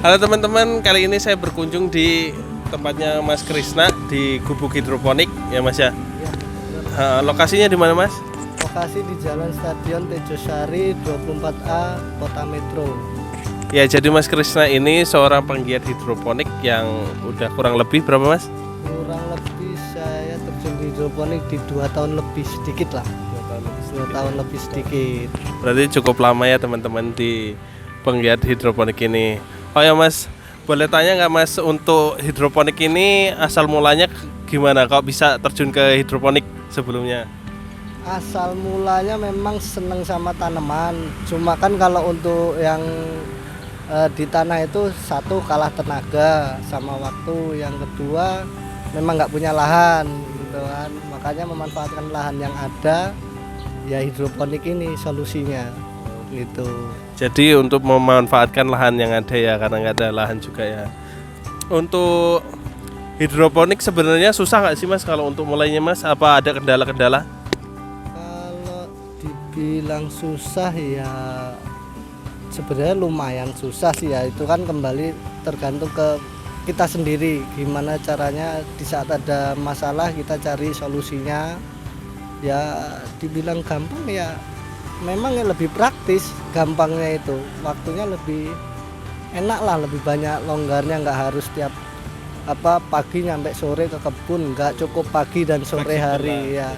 Halo teman-teman, kali ini saya berkunjung di tempatnya Mas Krisna di Gubuk Hidroponik ya Mas ya. Lokasinya di mana Mas? Lokasi di Jalan Stadion Tejosari 24A Kota Metro. Ya, jadi Mas Krisna ini seorang penggiat hidroponik yang udah kurang lebih berapa Mas? Kurang lebih saya terjun di hidroponik di 2 tahun lebih sedikit lah. 2 tahun lebih sedikit. Berarti cukup lama ya teman-teman di penggiat hidroponik ini. Oh ya Mas, boleh tanya nggak Mas, untuk hidroponik ini asal mulanya gimana? Kok bisa terjun ke hidroponik sebelumnya? Asal mulanya memang seneng sama tanaman. Cuma kan kalau untuk yang di tanah itu satu kalah tenaga sama waktu, yang kedua memang nggak punya lahan gitu kan. Makanya memanfaatkan lahan yang ada, ya hidroponik ini solusinya gitu. Jadi untuk memanfaatkan lahan yang ada ya, karena nggak ada lahan juga ya. Untuk hidroponik sebenarnya susah nggak sih Mas kalau untuk mulainya Mas? Apa ada kendala-kendala? Kalau dibilang susah ya sebenarnya lumayan susah sih ya. Itu kan kembali tergantung ke kita sendiri, gimana caranya di saat ada masalah kita cari solusinya. Ya dibilang gampang ya memang ya lebih praktis, gampangnya itu waktunya lebih enak lah, lebih banyak longgarnya, nggak harus tiap pagi nyampe sore ke kebun, nggak cukup pagi dan sore hari ya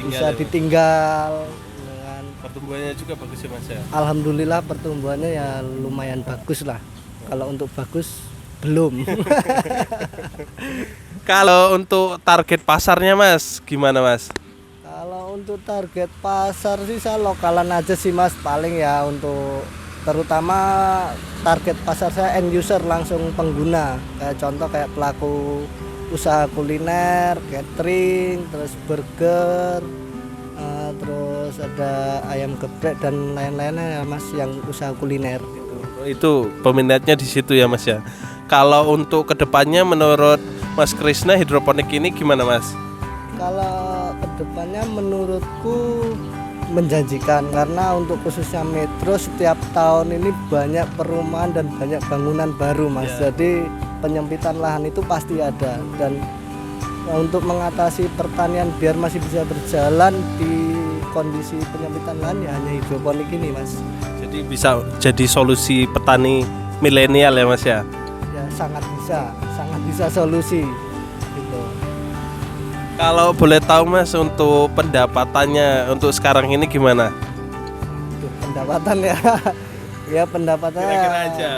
bisa ditinggal dengan Pertumbuhannya juga bagus ya Mas ya. alhamdulillah pertumbuhannya ya lumayan bagus lah. Kalau untuk bagus belum. Kalau untuk target pasarnya Mas, gimana Mas? Kalau untuk target pasar sih saya lokalan aja sih Mas, paling ya untuk terutama target pasar saya end user, langsung pengguna, kayak contoh kayak pelaku usaha kuliner, catering, terus burger, terus ada ayam geprek dan lain-lainnya ya Mas, yang usaha kuliner gitu. Itu peminatnya di situ ya Mas ya. Kalau untuk kedepannya menurut Mas Krisna hidroponik ini gimana Mas? Kalau kedepannya menurutku menjanjikan, karena untuk khususnya Metro setiap tahun ini banyak perumahan dan banyak bangunan baru Mas. Jadi penyempitan lahan itu pasti ada, dan untuk mengatasi pertanian biar masih bisa berjalan di kondisi penyempitan lahan ya hanya hidroponik ini Mas. Jadi bisa jadi solusi petani milenial ya Mas ya. Ya sangat bisa solusi gitu. Kalau boleh tahu Mas, untuk pendapatannya untuk sekarang ini gimana? Pendapatan ya. Ya pendapatannya Kira-kira aja.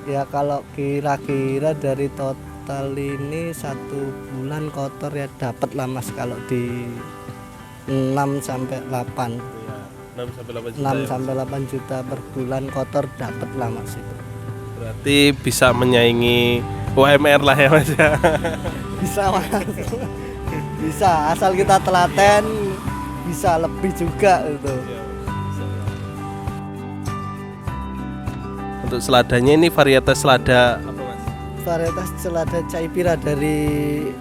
ya kalau kira-kira dari total ini 1 bulan kotor ya dapat lah Mas, kalau di 6 sampai 8. Ya, 6 sampai 8 juta. 6 Ya, sampai 8 juta per bulan kotor dapat lah Mas itu. berarti bisa menyaingi UMR lah ya Mas ya. Bisa Mas. Bisa, asal kita telaten bisa lebih juga gitu. Untuk seladanya ini varietas selada apa Mas? Varietas selada Caipira dari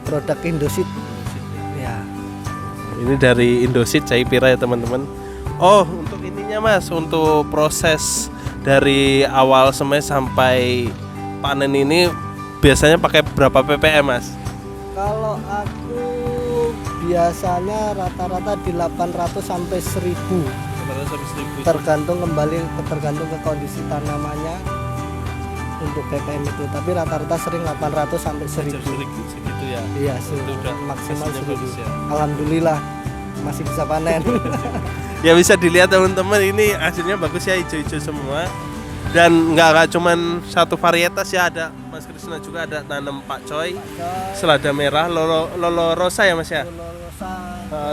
produk Indosit. Ya. Ini dari Indosit Caipira ya teman-teman. Oh, untuk ininya Mas, untuk proses dari awal sampai panen ini biasanya pakai berapa ppm Mas? Kalau aku biasanya rata-rata di 800 sampai 1000. Tergantung ke kondisi tanamannya untuk ppm itu, tapi rata-rata sering 800 sampai 1000. Segitu ya. Iya, maksimal 1000. Ya. Alhamdulillah masih bisa panen. Ya bisa dilihat teman-teman, ini hasilnya bagus ya, hijau-hijau semua. Dan nggak cuman satu varietas ya, ada Mas Krisna juga ada tanam pakcoy, selada merah, lolo rosa ya Mas ya.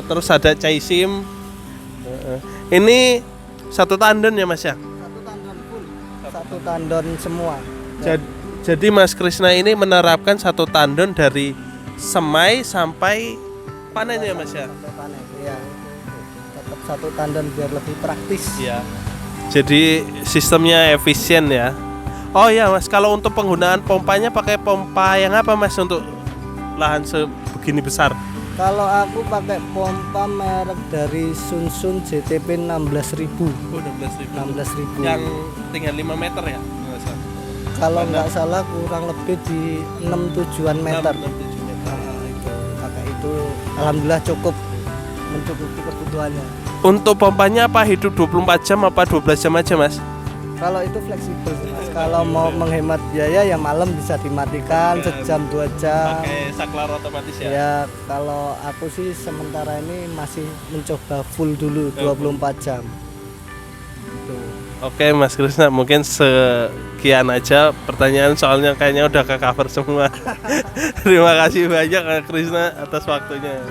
Terus ada caisim. Ini 1 tandon ya Mas ya. 1 tandon full. 1 tandon semua. Jadi Mas Krisna ini menerapkan 1 tandon dari semai sampai panen ya Mas ya. Sampai panen, ya. Tetap 1 tandon biar lebih praktis. Ya. Jadi sistemnya efisien ya. Oh ya Mas, kalau untuk penggunaan pompanya pakai pompa yang apa Mas untuk lahan sebegini besar? Kalau aku pakai pompa merek dari Sunsun JTP 16.000. Oh, 16.000. 16.000. Yang tinggal 5 meter ya? salah. Kalau nggak salah kurang lebih di 6-7 meter. 6-7 meter. Itu pakai itu alhamdulillah cukup mencukupi kebutuhannya. Untuk pompanya apa hidup 24 jam apa 12 jam aja Mas? Kalau itu fleksibel sih Mas. Kalau mau menghemat biaya ya malam bisa dimatikan sejam 2 jam. Pakai saklar otomatis ya? Ya kalau aku sih sementara ini masih mencoba full dulu 24 jam. Gitu. Oke Mas Krisna, mungkin sekian aja pertanyaan soalnya kayaknya udah ke cover semua. Terima kasih banyak Mas Krisna atas waktunya.